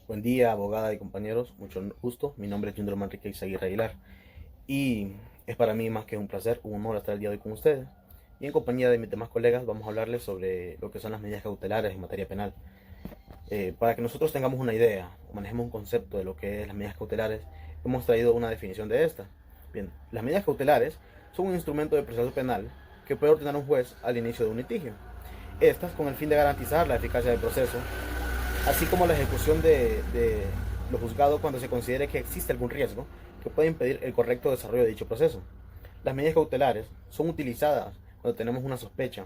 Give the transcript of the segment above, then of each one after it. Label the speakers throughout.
Speaker 1: Buen día, abogada y compañeros. Mucho gusto. Mi nombre es Junior Manrique Aguirre Aguilar. Y es para mí más que un placer, un honor estar el día de hoy con ustedes. Y en compañía de mis demás colegas vamos a hablarles sobre lo que son las medidas cautelares en materia penal. Para que nosotros tengamos una idea o manejemos un concepto de lo que es las medidas cautelares, hemos traído una definición de esta. Bien, las medidas cautelares son un instrumento de proceso penal que puede ordenar un juez al inicio de un litigio. Estas con el fin de garantizar la eficacia del proceso, así como la ejecución de lo juzgado cuando se considere que existe algún riesgo que puede impedir el correcto desarrollo de dicho proceso. Las medidas cautelares son utilizadas cuando tenemos una sospecha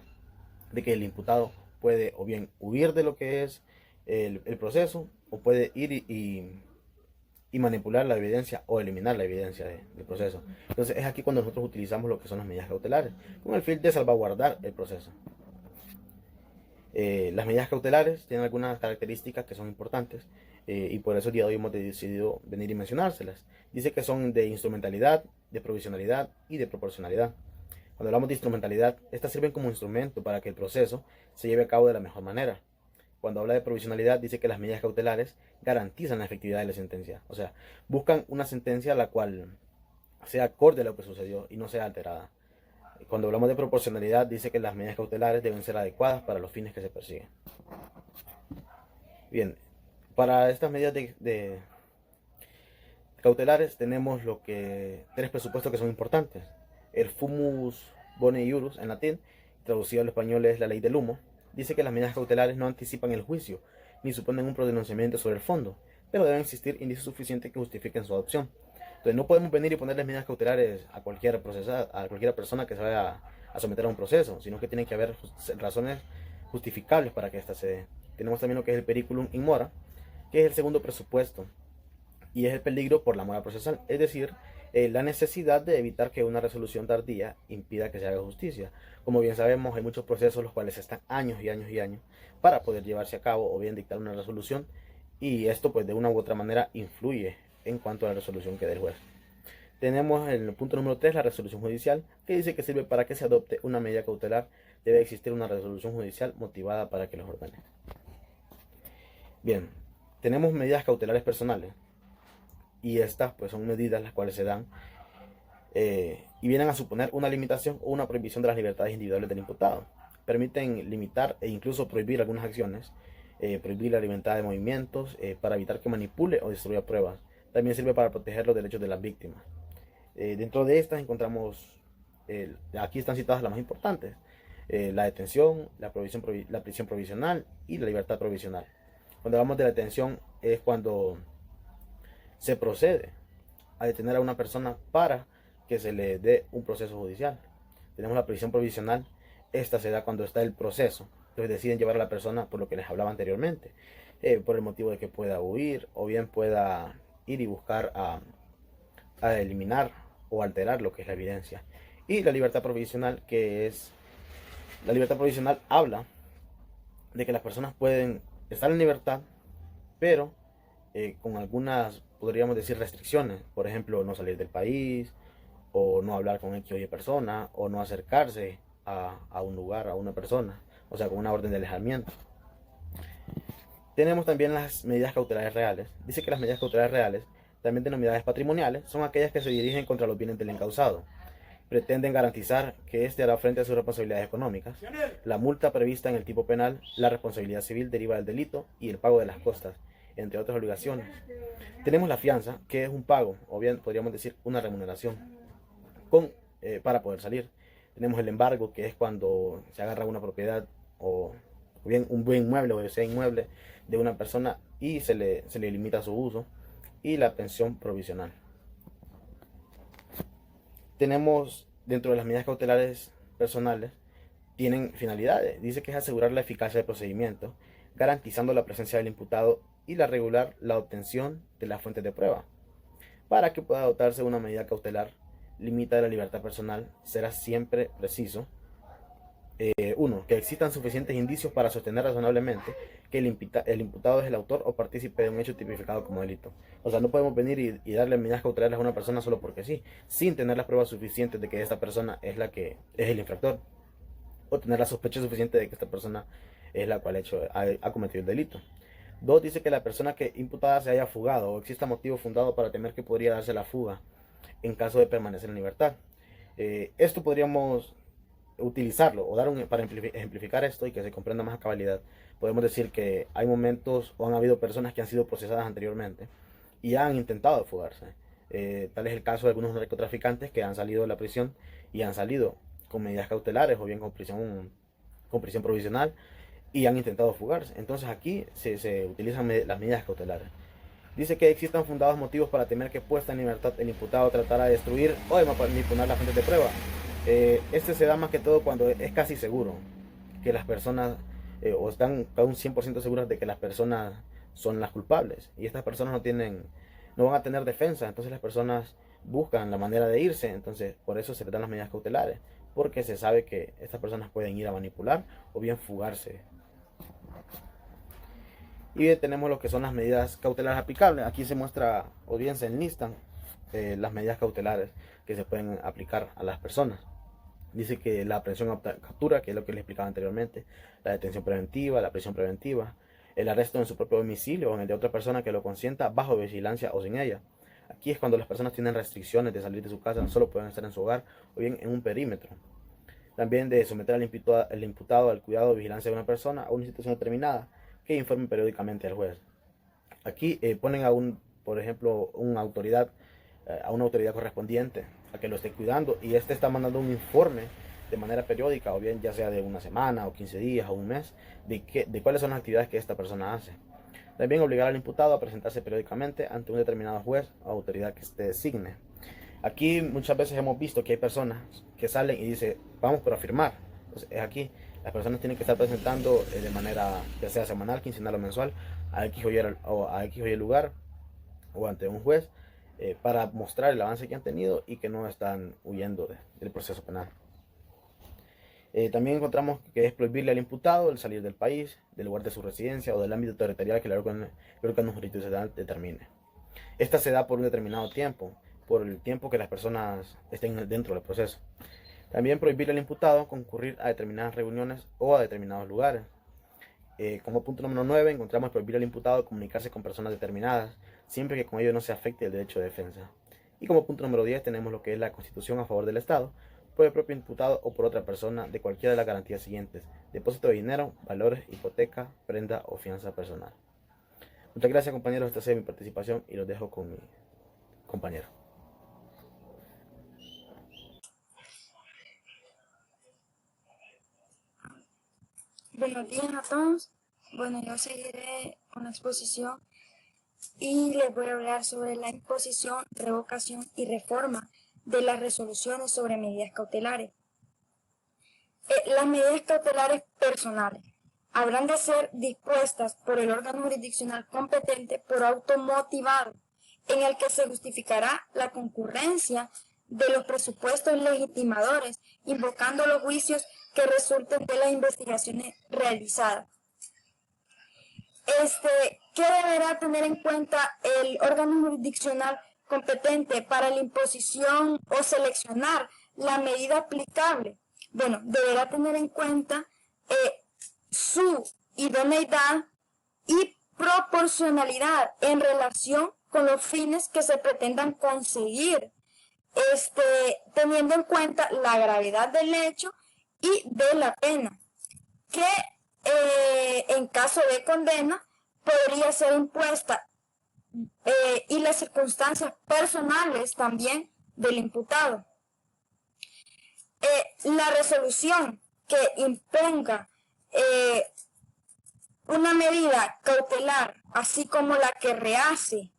Speaker 1: de que el imputado puede o bien huir de lo que es el proceso o puede ir y manipular la evidencia o eliminar la evidencia del proceso. Entonces es aquí cuando nosotros utilizamos lo que son las medidas cautelares con el fin de salvaguardar el proceso. Las medidas cautelares tienen algunas características que son importantes y por eso el día de hoy hemos decidido venir y mencionárselas. Dice que son de instrumentalidad, de provisionalidad y de proporcionalidad. Cuando hablamos de instrumentalidad, estas sirven como instrumento para que el proceso se lleve a cabo de la mejor manera. Cuando habla de provisionalidad, dice que las medidas cautelares garantizan la efectividad de la sentencia. O sea, buscan una sentencia la cual sea acorde a lo que sucedió y no sea alterada. Cuando hablamos de proporcionalidad, dice que las medidas cautelares deben ser adecuadas para los fines que se persiguen. Bien, para estas medidas de cautelares tenemos tres presupuestos que son importantes. El fumus boni iurus en latín, traducido al español es la ley del humo, dice que las medidas cautelares no anticipan el juicio, ni suponen un pronunciamiento sobre el fondo, pero deben existir indicios suficientes que justifiquen su adopción. Entonces no podemos venir y ponerles medidas cautelares a cualquier persona que se vaya a someter a un proceso, sino que tienen que haber razones justificables para que ésta se dé. Tenemos también lo que es el periculum in mora, que es el segundo presupuesto, y es el peligro por la mora procesal, es decir, la necesidad de evitar que una resolución tardía impida que se haga justicia. Como bien sabemos, hay muchos procesos los cuales están años y años y años para poder llevarse a cabo o bien dictar una resolución, y esto pues de una u otra manera influye en cuanto a la resolución que dé el juez. Tenemos el punto número 3, la resolución judicial, que dice que sirve para que se adopte una medida cautelar. Debe existir una resolución judicial motivada para que los ordene. Bien, tenemos medidas cautelares personales, y estas pues son medidas las cuales se dan y vienen a suponer una limitación o una prohibición de las libertades individuales del imputado. Permiten limitar e incluso prohibir algunas acciones, prohibir la libertad de movimientos para evitar que manipule o destruya pruebas. También sirve para proteger los derechos de las víctimas. Dentro de estas encontramos, aquí están citadas las más importantes: la detención, la prisión provisional y la libertad provisional. Cuando hablamos de la detención es cuando se procede a detener a una persona para que se le dé un proceso judicial. Tenemos la prisión provisional. Esta se da cuando está el proceso. Entonces deciden llevar a la persona, por lo que les hablaba anteriormente, por el motivo de que pueda huir o bien pueda ir y buscar a eliminar o alterar lo que es la evidencia. Y la libertad provisional, que es la libertad provisional, habla de que las personas pueden estar en libertad, pero con algunas, podríamos decir, restricciones. Por ejemplo, no salir del país, o no hablar con X o Y persona, o no acercarse a un lugar, a una persona, o sea, con una orden de alejamiento. Tenemos también las medidas cautelares reales. Dice que las medidas cautelares reales, también denominadas patrimoniales, son aquellas que se dirigen contra los bienes del encausado. Pretenden garantizar que éste hará frente a sus responsabilidades económicas, la multa prevista en el tipo penal, la responsabilidad civil deriva del delito y el pago de las costas, entre otras obligaciones. Tenemos la fianza, que es un pago, o bien podríamos decir una remuneración, para poder salir. Tenemos el embargo, que es cuando se agarra una propiedad o bien un buen inmueble o sea inmueble de una persona y se le limita su uso. Y la pensión provisional. Tenemos dentro de las medidas cautelares personales, tienen finalidades. Dice que es asegurar la eficacia del procedimiento, garantizando la presencia del imputado y regular la obtención de las fuentes de prueba. Para que pueda adoptarse una medida cautelar, limita la libertad personal, será siempre preciso: 1. Que existan suficientes indicios para sostener razonablemente que el imputado es el autor o partícipe de un hecho tipificado como delito. O sea, no podemos venir y darle medidas cautelares a una persona solo porque sí, sin tener las pruebas suficientes de que esta persona es la que es el infractor, o tener la sospecha suficiente de que esta persona es la cual ha cometido el delito. 2 dice que la persona que imputada se haya fugado o exista motivo fundado para temer que podría darse la fuga en caso de permanecer en libertad. Esto podríamos utilizarlo o para ejemplificar esto y que se comprenda más a cabalidad. Podemos decir que hay momentos o han habido personas que han sido procesadas anteriormente y han intentado fugarse. Tal es el caso de algunos narcotraficantes que han salido de la prisión y han salido con medidas cautelares o bien con prisión provisional y han intentado fugarse. Entonces aquí se utilizan las medidas cautelares. Dice que existan fundados motivos para temer que puesta en libertad el imputado tratará de destruir o de manipular las fuentes de prueba. Este se da más que todo cuando es casi seguro que las personas o están un 100% seguras de que las personas son las culpables y estas personas no van a tener defensa, entonces las personas buscan la manera de irse, entonces por eso se le dan las medidas cautelares, porque se sabe que estas personas pueden ir a manipular o bien fugarse. Y tenemos lo que son las medidas cautelares aplicables. Aquí se muestra, o bien se enlistan las medidas cautelares que se pueden aplicar a las personas. Dice que la aprehensión o captura, que es lo que les explicaba anteriormente, la detención preventiva, la prisión preventiva, el arresto en su propio domicilio o en el de otra persona que lo consienta bajo vigilancia o sin ella. Aquí es cuando las personas tienen restricciones de salir de su casa, no solo pueden estar en su hogar o bien en un perímetro. También de someter al imputado al cuidado o vigilancia de una persona o una institución determinada que informe periódicamente al juez. Aquí ponen por ejemplo, a una autoridad correspondiente a que lo esté cuidando y este está mandando un informe de manera periódica o bien ya sea de una semana o 15 días o un mes de cuáles son las actividades que esta persona hace. También obligar al imputado a presentarse periódicamente ante un determinado juez o autoridad que este designe. Aquí muchas veces hemos visto que hay personas que salen y dicen vamos por firmar. Entonces es aquí las personas tienen que estar presentando de manera ya sea semanal, quincenal o mensual a X o Y lugar o ante un juez para mostrar el avance que han tenido y que no están huyendo del proceso penal. También encontramos que es prohibirle al imputado el salir del país, del lugar de su residencia o del ámbito territorial que el órgano jurisdiccional determine. Esta se da por un determinado tiempo, por el tiempo que las personas estén dentro del proceso. También prohibirle al imputado concurrir a determinadas reuniones o a determinados lugares. Como punto número 9 encontramos prohibir al imputado comunicarse con personas determinadas, siempre que con ello no se afecte el derecho de defensa. Y como punto número 10 tenemos lo que es la constitución a favor del Estado, por el propio imputado o por otra persona de cualquiera de las garantías siguientes: depósito de dinero, valores, hipoteca, prenda o fianza personal. Muchas gracias, compañeros, esta ha sido mi participación y los dejo con mi compañero.
Speaker 2: Buenos días a todos. Bueno, yo seguiré con la exposición y les voy a hablar sobre la imposición, revocación y reforma de las resoluciones sobre medidas cautelares. Las medidas cautelares personales habrán de ser dispuestas por el órgano jurisdiccional competente por auto motivado, en el que se justificará la concurrencia de los presupuestos legitimadores, invocando los juicios que resulten de las investigaciones realizadas. ¿Qué deberá tener en cuenta el órgano jurisdiccional competente para la imposición o seleccionar la medida aplicable? Bueno, deberá tener en cuenta su idoneidad y proporcionalidad en relación con los fines que se pretendan conseguir, teniendo en cuenta la gravedad del hecho y de la pena, que en caso de condena podría ser impuesta, y las circunstancias personales también del imputado. La resolución que imponga una medida cautelar, así como la que rehace,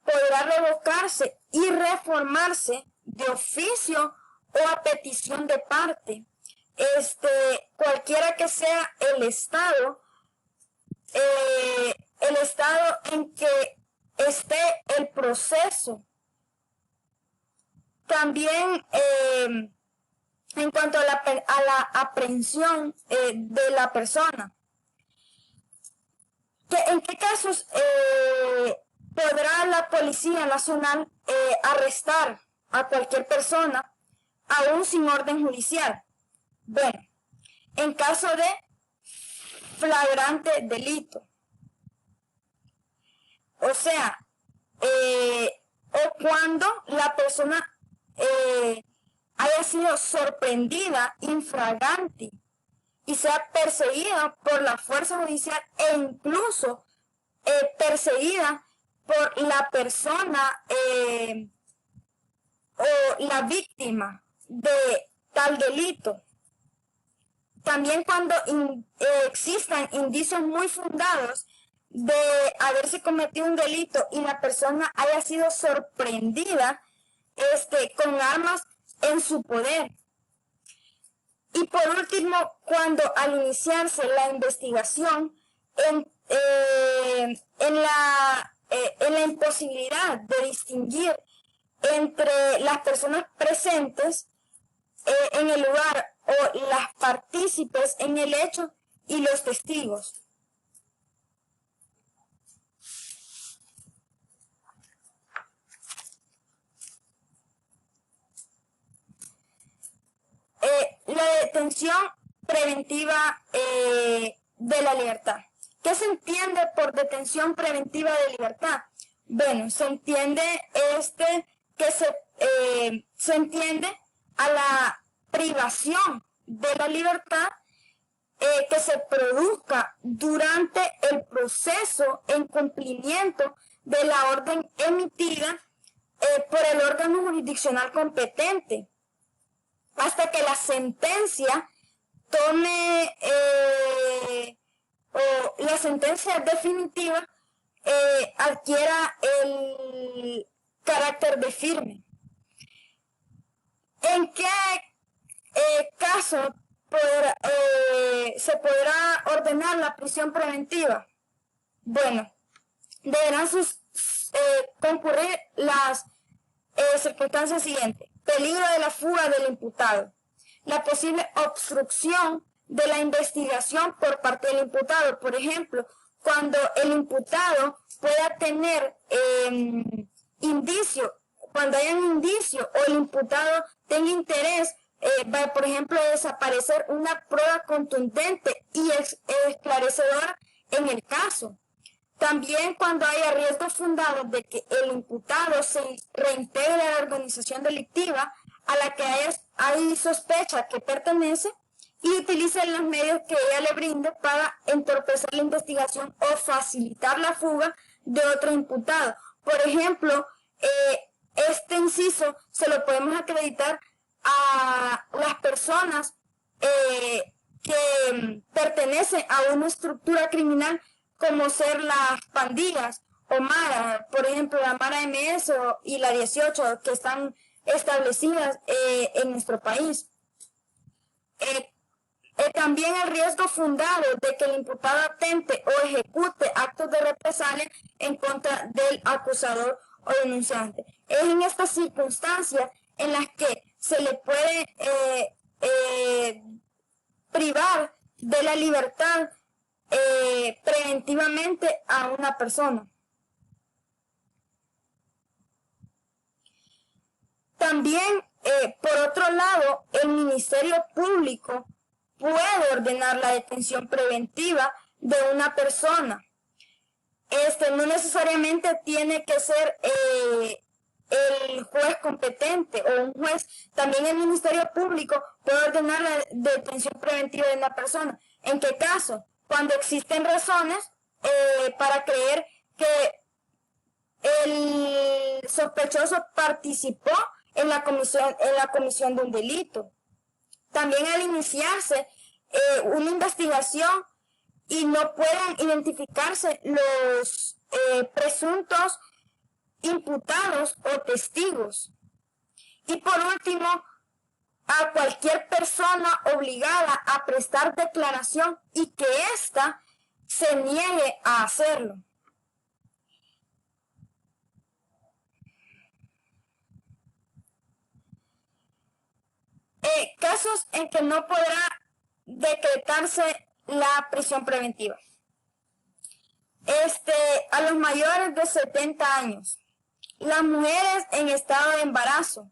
Speaker 2: podrá revocarse y reformarse de oficio o a petición de parte, cualquiera que sea el estado en que esté el proceso. También en cuanto a la aprehensión de la persona, ¿en qué casos podrá la Policía Nacional arrestar a cualquier persona aún sin orden judicial? Bueno, en caso de flagrante delito. O sea, o cuando la persona haya sido sorprendida infraganti y sea perseguida por la fuerza judicial e incluso perseguida por la persona o la víctima de tal delito. También cuando existan indicios muy fundados de haberse cometido un delito y la persona haya sido sorprendida con armas en su poder. Y por último, cuando al iniciarse la investigación, en la imposibilidad de distinguir entre las personas presentes en el lugar o las partícipes en el hecho y los testigos. La detención preventiva de la libertad. ¿Qué se entiende por detención preventiva de libertad? Bueno, se entiende que se entiende a la privación de la libertad que se produzca durante el proceso en cumplimiento de la orden emitida por el órgano jurisdiccional competente, hasta que la sentencia tome o la sentencia definitiva adquiera el carácter de firme. ¿En qué caso se podrá ordenar la prisión preventiva? Bueno, deberán concurrir las circunstancias siguientes: peligro de la fuga del imputado, la posible obstrucción de la investigación por parte del imputado. Por ejemplo, cuando el imputado pueda tener indicio, cuando haya un indicio o el imputado tenga interés, va, por ejemplo, a desaparecer una prueba contundente y esclarecedora en el caso. También cuando haya riesgos fundados de que el imputado se reintegre a la organización delictiva a la que hay sospecha que pertenece y utilice los medios que ella le brinde para entorpecer la investigación o facilitar la fuga de otro imputado. Por ejemplo, este inciso se lo podemos acreditar a las personas que pertenecen a una estructura criminal, como ser las pandillas o maras, por ejemplo la Mara MS y la 18, que están establecidas en nuestro país. También el riesgo fundado de que el imputado atente o ejecute actos de represalia en contra del acusador o denunciante. Es en estas circunstancias en las que se le puede privar de la libertad preventivamente a una persona. También, por otro lado, el Ministerio Público puede ordenar la detención preventiva de una persona. No necesariamente tiene que ser el juez competente o un juez. También el Ministerio Público puede ordenar la detención preventiva de una persona. ¿En qué caso? Cuando existen razones para creer que el sospechoso participó en la comisión de un delito. También al iniciarse una investigación y no puedan identificarse los presuntos imputados o testigos. Y por último, a cualquier persona obligada a prestar declaración y que ésta se niegue a hacerlo. Casos en que no podrá decretarse la prisión preventiva. A los mayores de 70 años, las mujeres en estado de embarazo,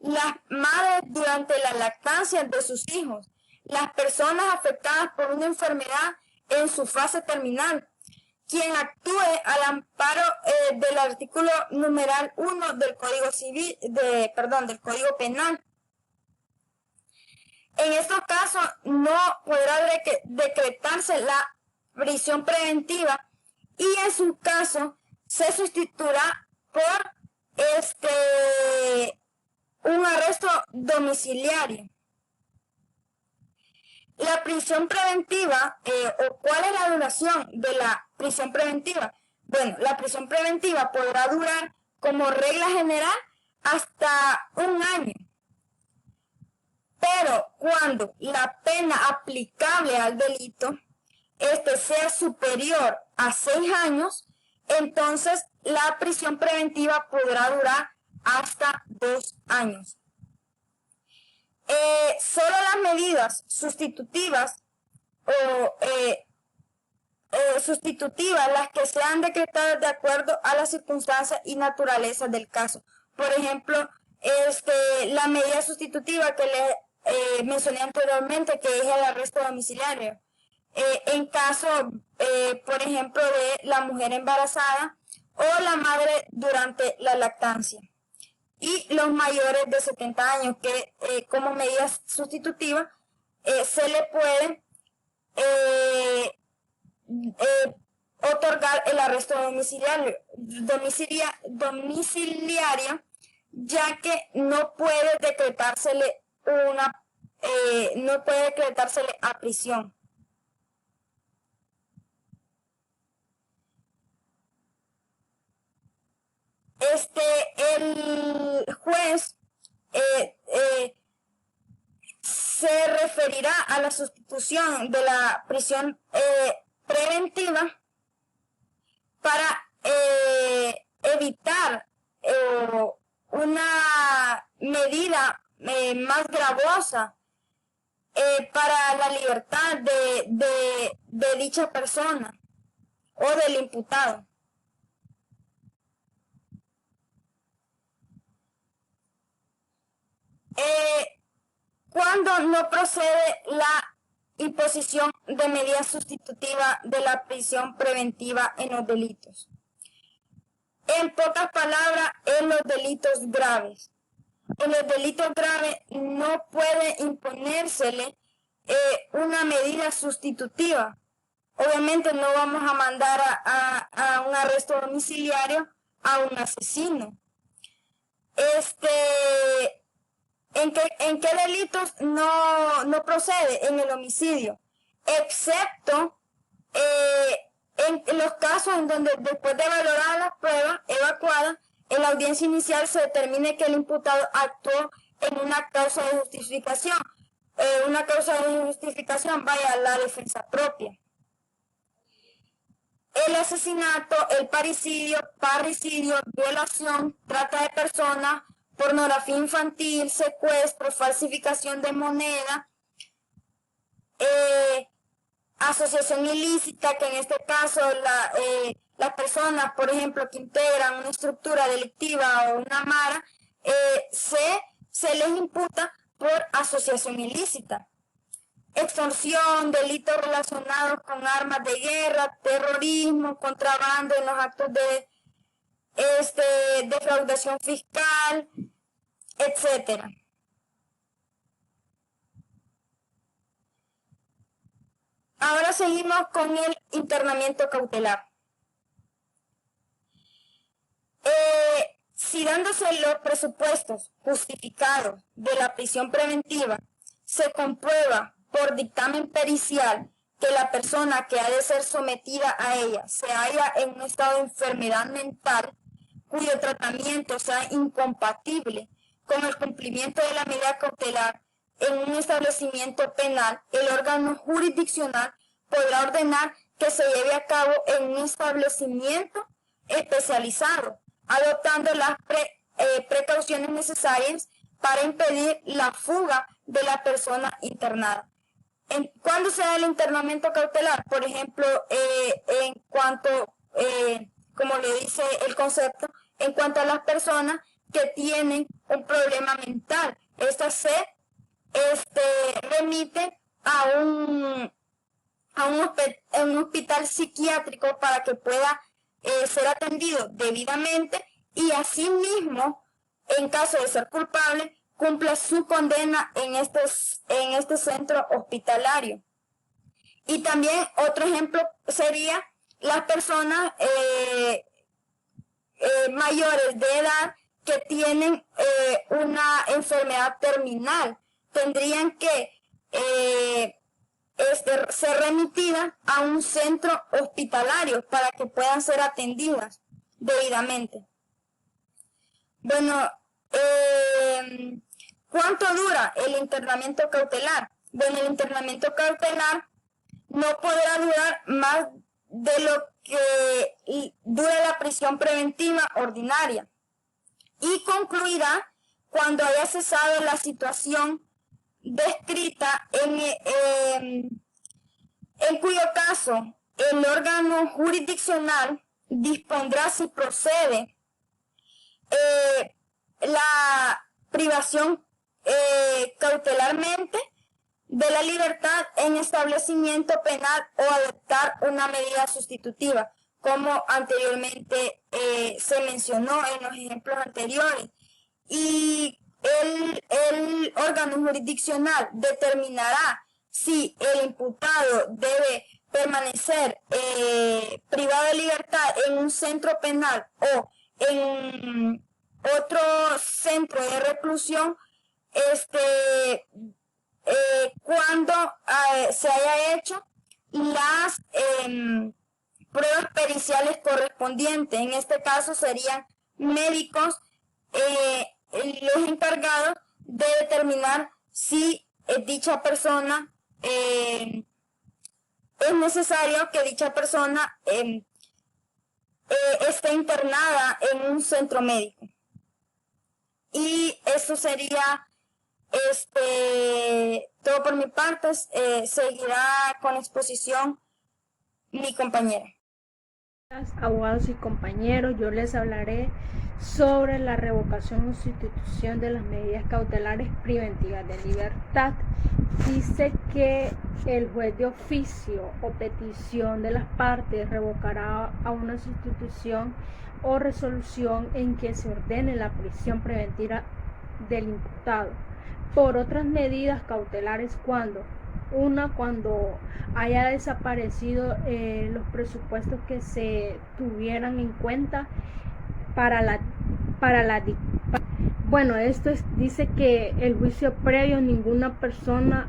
Speaker 2: las madres durante la lactancia de sus hijos, las personas afectadas por una enfermedad en su fase terminal, quien actúe al amparo del artículo numeral 1 del Código Civil, del Código Penal. En estos casos no podrá decretarse la prisión preventiva y en su caso se sustituirá por un arresto domiciliario. La prisión preventiva, o ¿cuál es la duración de la prisión preventiva? Bueno, la prisión preventiva podrá durar como regla general hasta 1 año. Pero cuando la pena aplicable al delito sea superior a 6 años, entonces la prisión preventiva podrá durar hasta 2 años. Solo las medidas sustitutivas las que sean decretadas de acuerdo a las circunstancias y naturaleza del caso. Por ejemplo, la medida sustitutiva que les mencioné anteriormente, que es el arresto domiciliario. En caso, por ejemplo, de la mujer embarazada o la madre durante la lactancia. Y los mayores de 70 años que como medida sustitutiva se le puede otorgar el arresto domiciliario, ya que no puede decretársele a prisión. El juez se referirá a la sustitución de la prisión preventiva para evitar una medida más gravosa para la libertad de dicha persona o del imputado. Cuando no procede la imposición de medida sustitutiva de la prisión preventiva en los delitos. En pocas palabras, en los delitos graves. En los delitos graves no puede imponérsele una medida sustitutiva. Obviamente no vamos a mandar a un arresto domiciliario a un asesino. ¿En qué delitos no procede? En el homicidio, excepto en los casos en donde después de valorar las pruebas evacuadas, en la audiencia inicial se determine que el imputado actuó en una causa de justificación. Una causa de justificación, vaya, la defensa propia. El asesinato, el parricidio, violación, trata de personas, pornografía infantil, secuestro, falsificación de moneda, asociación ilícita, que en este caso las personas, por ejemplo, que integran una estructura delictiva o una mara, se les imputa por asociación ilícita. Extorsión, delitos relacionados con armas de guerra, terrorismo, contrabando en los actos de defraudación fiscal, etcétera. Ahora seguimos con el internamiento cautelar. Si dándose los presupuestos justificados de la prisión preventiva, se comprueba por dictamen pericial que la persona que ha de ser sometida a ella se halla en un estado de enfermedad mental cuyo tratamiento sea incompatible con el cumplimiento de la medida cautelar en un establecimiento penal, el órgano jurisdiccional podrá ordenar que se lleve a cabo en un establecimiento especializado, adoptando las precauciones necesarias para impedir la fuga de la persona internada. ¿Cuándo se da el internamiento cautelar? Por ejemplo, en cuanto, como le dice el concepto, en cuanto a las personas que tienen un problema mental. Estas se remiten a un a un hospital psiquiátrico para que pueda ser atendido debidamente y asimismo, en caso de ser culpable, cumpla su condena en este centro hospitalario. Y también otro ejemplo sería las personas mayores de edad que tienen una enfermedad terminal. Tendrían que ser remitidas a un centro hospitalario para que puedan ser atendidas debidamente. Bueno, ¿cuánto dura el internamiento cautelar? Bueno, el internamiento cautelar no podrá durar más de lo que dura la prisión preventiva ordinaria y concluirá cuando haya cesado la situación descrita en cuyo caso el órgano jurisdiccional dispondrá si procede la privación cautelarmente de la libertad en establecimiento penal o adoptar una medida sustitutiva, como anteriormente se mencionó en los ejemplos anteriores. Y el órgano jurisdiccional determinará si el imputado debe permanecer privado de libertad en un centro penal o en otro centro de reclusión, cuando se haya hecho las pruebas periciales correspondientes. En este caso serían médicos los encargados de determinar si dicha persona es necesario que dicha persona esté internada en un centro médico. Y eso sería todo por mi parte. Seguirá con exposición mi compañera.
Speaker 3: Abogados y compañeros, yo les hablaré sobre la revocación o sustitución de las medidas cautelares preventivas de libertad. Dice que el juez de oficio o petición de las partes revocará a una sustitución o resolución en que se ordene la prisión preventiva del imputado por otras medidas cautelares cuando haya desaparecido los presupuestos que se tuvieran en cuenta bueno, dice que el juicio previo ninguna persona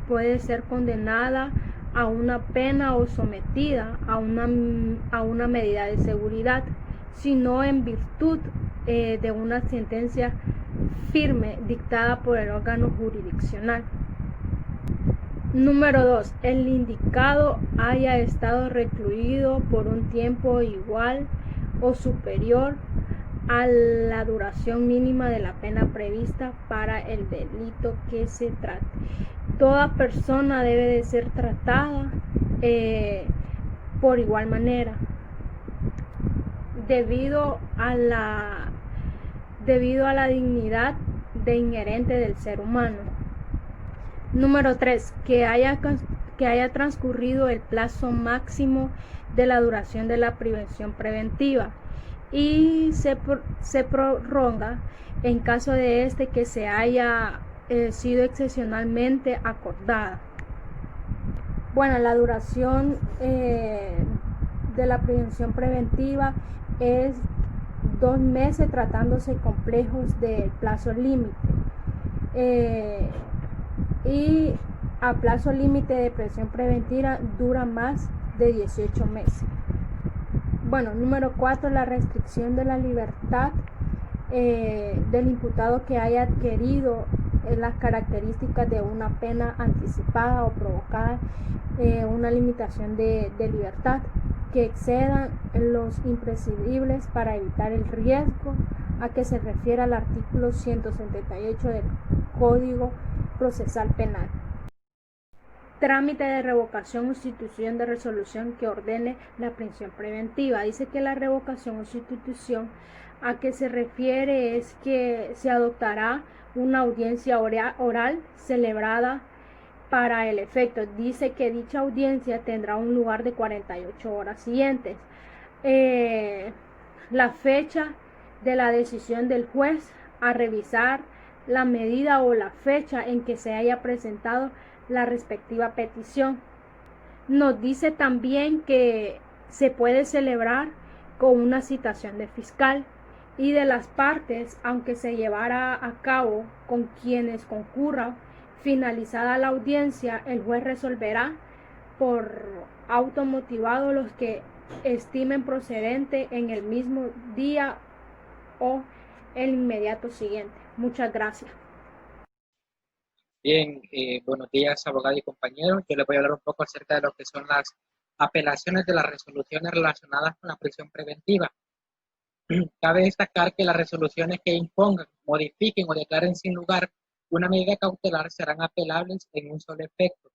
Speaker 3: puede ser condenada a una pena o sometida a una medida de seguridad, sino en virtud de una sentencia firme dictada por el órgano jurisdiccional. Número 2. El indicado haya estado recluido por un tiempo igual o superior a la duración mínima de la pena prevista para el delito que se trate. Toda persona debe de ser tratada por igual manera, debido a la dignidad inherente del ser humano. Número 3. Que haya transcurrido el plazo máximo de la duración de la prisión preventiva y se prorroga en caso de que se haya sido excepcionalmente acordada. Bueno, la duración de la prisión preventiva es 2 meses tratándose complejos de plazo límite. Y a plazo límite de prisión preventiva dura más de 18 meses. Bueno, número 4, la restricción de la libertad del imputado que haya adquirido las características de una pena anticipada o provocada una limitación de libertad que excedan los imprescindibles para evitar el riesgo a que se refiere al artículo 178 del Código Procesal Penal. Trámite de revocación o sustitución de resolución que ordene la prisión preventiva. Dice que la revocación o sustitución a que se refiere es que se adoptará una audiencia oral celebrada Para el efecto, dice que dicha audiencia tendrá un lugar de 48 horas siguientes. La fecha de la decisión del juez a revisar la medida o la fecha en que se haya presentado la respectiva petición. Nos dice también que se puede celebrar con una citación de fiscal y de las partes, aunque se llevara a cabo con quienes concurran. Finalizada la audiencia, el juez resolverá por automotivado los que estimen procedente en el mismo día o el inmediato siguiente. Muchas gracias.
Speaker 4: Bien, buenos días, abogado y compañeros. Yo les voy a hablar un poco acerca de lo que son las apelaciones de las resoluciones relacionadas con la prisión preventiva. Cabe destacar que las resoluciones que impongan, modifiquen o declaren sin lugar una medida cautelar serán apelables en un solo efecto.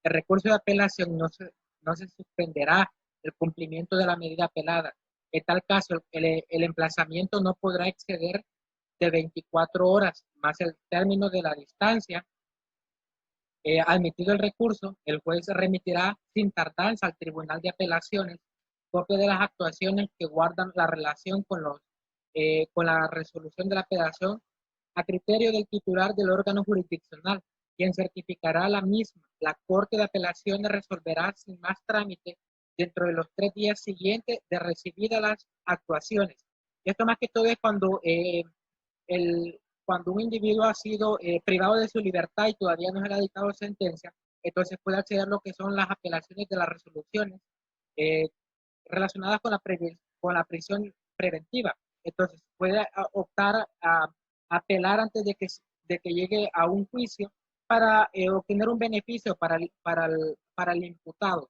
Speaker 4: El recurso de apelación no se suspenderá el cumplimiento de la medida apelada. En tal caso, el emplazamiento no podrá exceder de 24 horas más el término de la distancia. Admitido el recurso, el juez remitirá sin tardanza al Tribunal de Apelaciones copia de las actuaciones que guardan la relación con la resolución de la apelación a criterio del titular del órgano jurisdiccional, quien certificará la misma. La Corte de Apelaciones resolverá sin más trámite dentro de los 3 días siguientes de recibidas las actuaciones. Esto más que todo es cuando un individuo ha sido privado de su libertad y todavía no se le ha dictado sentencia, entonces puede acceder a lo que son las apelaciones de las resoluciones relacionadas con la prisión preventiva. Entonces puede optar a apelar antes de que llegue a un juicio para obtener un beneficio para el imputado.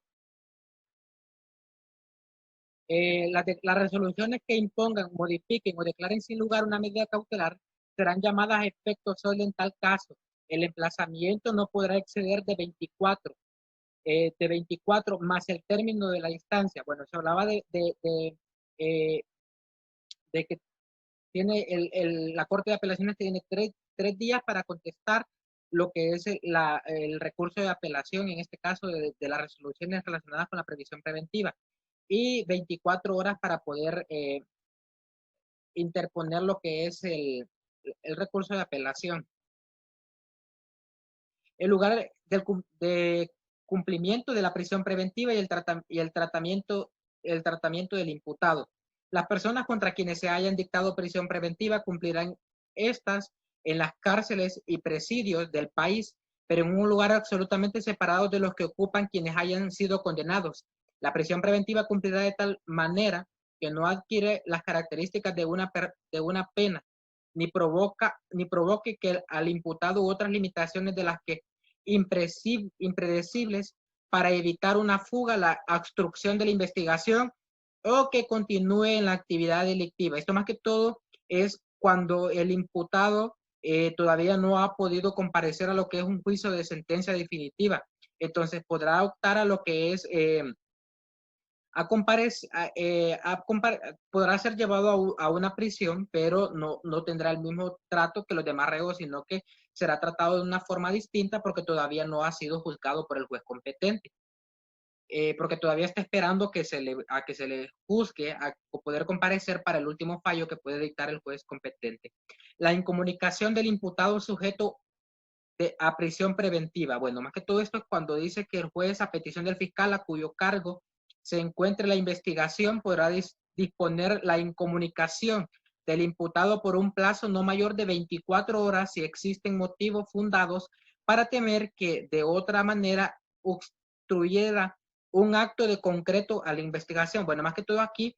Speaker 4: Las resoluciones que impongan, modifiquen o declaren sin lugar una medida cautelar serán llamadas a efecto solo en tal caso. El emplazamiento no podrá exceder de 24 más el término de la instancia. Bueno, se hablaba de que tiene la Corte de Apelaciones tiene tres días para contestar lo que es el recurso de apelación, en este caso de las resoluciones relacionadas con la previsión preventiva, y 24 horas para poder interponer lo que es el recurso de apelación. El lugar de cumplimiento de la prisión preventiva y el tratamiento del imputado. Las personas contra quienes se hayan dictado prisión preventiva cumplirán estas en las cárceles y presidios del país, pero en un lugar absolutamente separado de los que ocupan quienes hayan sido condenados. La prisión preventiva cumplirá de tal manera que no adquiere las características de una pena, ni provoque que al imputado u otras limitaciones de las que impredecibles para evitar una fuga, la obstrucción de la investigación o que continúe en la actividad delictiva. Esto más que todo es cuando el imputado todavía no ha podido comparecer a lo que es un juicio de sentencia definitiva. Entonces podrá optar a lo que es podrá ser llevado a una prisión, pero no tendrá el mismo trato que los demás reos, sino que será tratado de una forma distinta porque todavía no ha sido juzgado por el juez competente. Porque todavía está esperando que se le juzgue a poder comparecer para el último fallo que puede dictar el juez competente. La incomunicación del imputado sujeto a prisión preventiva. Bueno, más que todo esto es cuando dice que el juez, a petición del fiscal a cuyo cargo se encuentre la investigación, podrá disponer la incomunicación del imputado por un plazo no mayor de 24 horas si existen motivos fundados para temer que de otra manera obstruyera un acto de concreto a la investigación. Bueno, más que todo aquí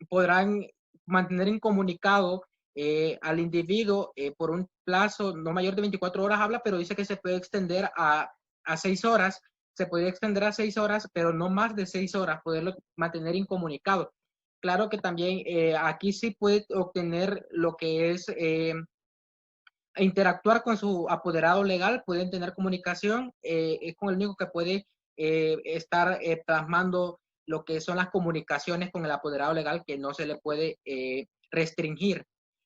Speaker 4: podrán mantener incomunicado al individuo por un plazo no mayor de 24 horas, habla, pero dice que se puede extender a 6 horas, se puede extender a 6 horas, pero no más de 6 horas, poderlo mantener incomunicado. Claro que también aquí sí puede obtener lo que es interactuar con su apoderado legal, pueden tener comunicación, es con el único que puede estar plasmando lo que son las comunicaciones con el apoderado legal, que no se le puede restringir.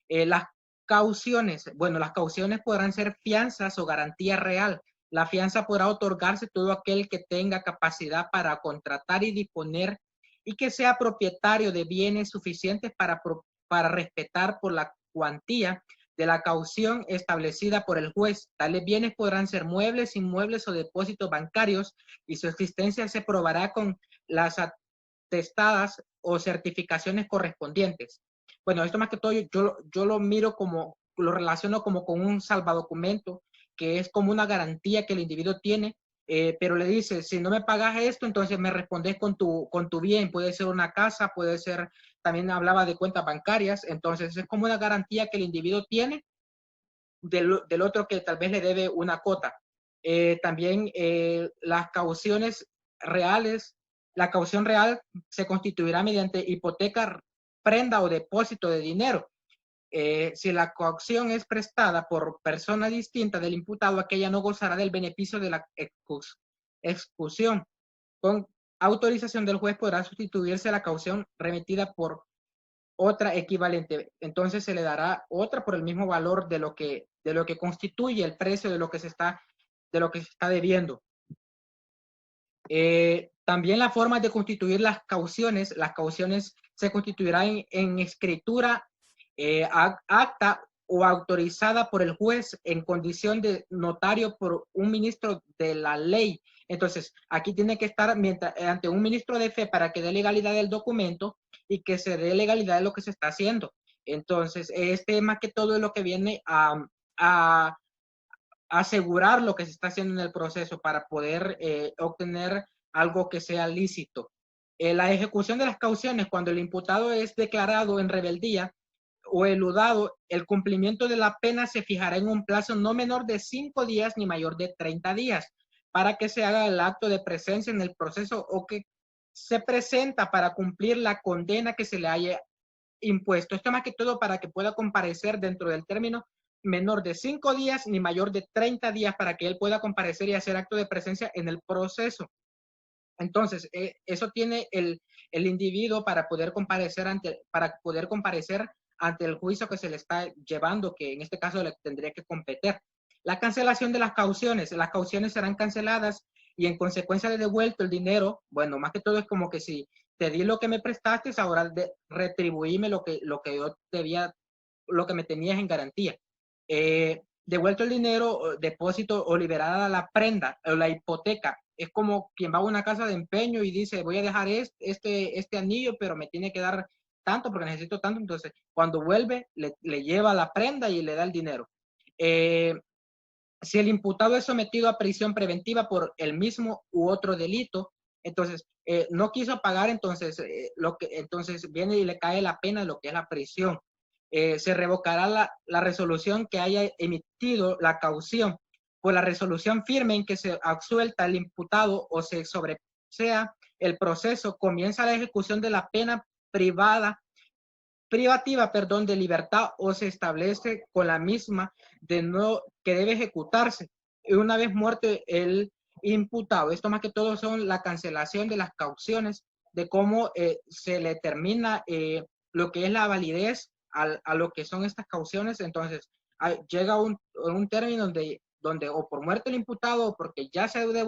Speaker 4: Las cauciones, bueno, las cauciones podrán ser fianzas o garantía real. La fianza podrá otorgarse todo aquel que tenga capacidad para contratar y disponer y que sea propietario de bienes suficientes para respetar por la cuantía de la caución establecida por el juez. Tales bienes podrán ser muebles, inmuebles o depósitos bancarios y su existencia se probará con las atestadas o certificaciones correspondientes. Bueno, esto más que todo yo lo miro como, lo relaciono como con un salvadocumento, que es como una garantía que el individuo tiene, pero le dice, si no me pagas esto, entonces me respondes con tu bien, puede ser una casa, puede ser, también hablaba de cuentas bancarias, entonces es como una garantía que el individuo tiene del otro que tal vez le debe una cota. También las cauciones reales, la caución real se constituirá mediante hipoteca, prenda o depósito de dinero. Si la coacción es prestada por persona distinta del imputado, aquella no gozará del beneficio de la excusión. Con autorización del juez podrá sustituirse la caución remitida por otra equivalente. Entonces se le dará otra por el mismo valor de lo que constituye el precio de lo que se está debiendo. También la forma de constituir las cauciones se constituirán en escritura, acta o autorizada por el juez en condición de notario por un ministro de la ley. Entonces, aquí tiene que estar ante un ministro de fe para que dé legalidad del documento y que se dé legalidad de lo que se está haciendo. Entonces, este más que todo es lo que viene a asegurar lo que se está haciendo en el proceso para poder obtener algo que sea lícito. La ejecución de las cauciones, cuando el imputado es declarado en rebeldía o eludado, el cumplimiento de la pena se fijará en un plazo no menor de 5 días ni mayor de 30 días para que se haga el acto de presencia en el proceso o que se presenta para cumplir la condena que se le haya impuesto. Esto más que todo para que pueda comparecer dentro del término menor de 5 días ni mayor de 30 días para que él pueda comparecer y hacer acto de presencia en el proceso. Entonces, eso tiene el individuo para poder comparecer ante el juicio que se le está llevando, que en este caso le tendría que competir. La cancelación de las cauciones serán canceladas y en consecuencia de devuelto el dinero. Bueno, más que todo es como que si te di lo que me prestaste, ahora retribuíme lo que yo debía, lo que me tenías en garantía. Devuelto el dinero, depósito o liberada la prenda o la hipoteca. Es como quien va a una casa de empeño y dice, voy a dejar este anillo, pero me tiene que dar tanto porque necesito tanto. Entonces, cuando vuelve, le lleva la prenda y le da el dinero. Si el imputado es sometido a prisión preventiva por el mismo u otro delito, entonces no quiso pagar, entonces viene y le cae la pena de lo que es la prisión. Se revocará la resolución que haya emitido la caución. Por la resolución firme en que se absuelta el imputado o se sobresea el proceso, comienza la ejecución de la pena privativa, de libertad o se establece con la misma que debe ejecutarse una vez muerto el imputado. Esto más que todo son la cancelación de las cauciones, de cómo se le termina lo que es la validez a lo que son estas cauciones. Entonces llega un término donde o por muerte el imputado o porque ya se devolvió